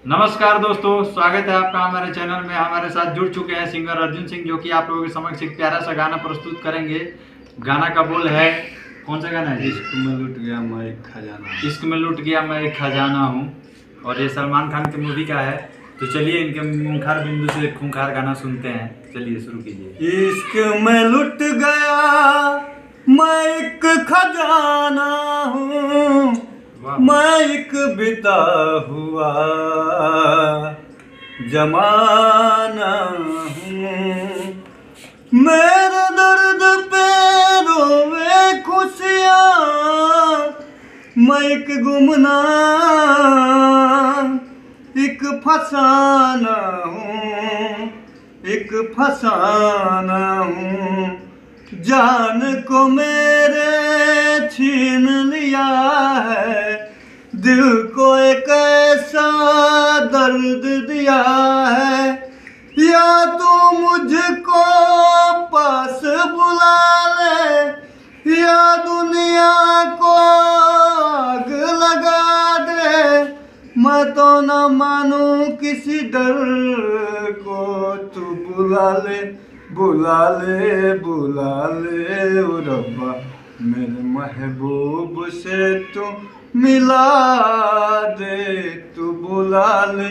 नमस्कार दोस्तों, स्वागत है आपका हमारे चैनल में। हमारे साथ जुड़ चुके हैं सिंगर अर्जुन सिंह, जो कि आप लोगों के समक्ष एक प्यारा सा गाना प्रस्तुत करेंगे। गाना का बोल है, कौन सा गाना है? इश्क में लुट गया मैं एक खजाना। इश्क में लुट गया मैं एक खजाना हूँ, और ये सलमान खान की मूवी का है। तो चलिए इनके मुंखार बिंदु से खूंखार गाना सुनते हैं। चलिए शुरू कीजिए। इश्क में लुट गया मैं एक खजाना हूँ, मैं एक बिता हुआ जमाना हूँ। मेरे दर्द पे रोवे खुशियाँ, मैं एक गुमनाम एक फसाना हूँ, एक फसाना हूँ। जान को मेरे छीन लिया है, दिल को एक ऐसा दर्द दिया है। या तू मुझको पास बुला ले, या दुनिया को आग लगा दे, मैं तो न मानूं किसी डर को। तू बुला ले, बुला ले, बुला ले ओ रब्बा, मेरे महबूब से तू मिला दे। तू बुला ले,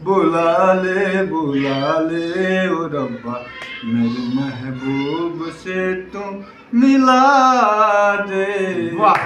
बुला ले, बुला ले ओ रब्बा, मेरे महबूब से तू मिला दे। वाह।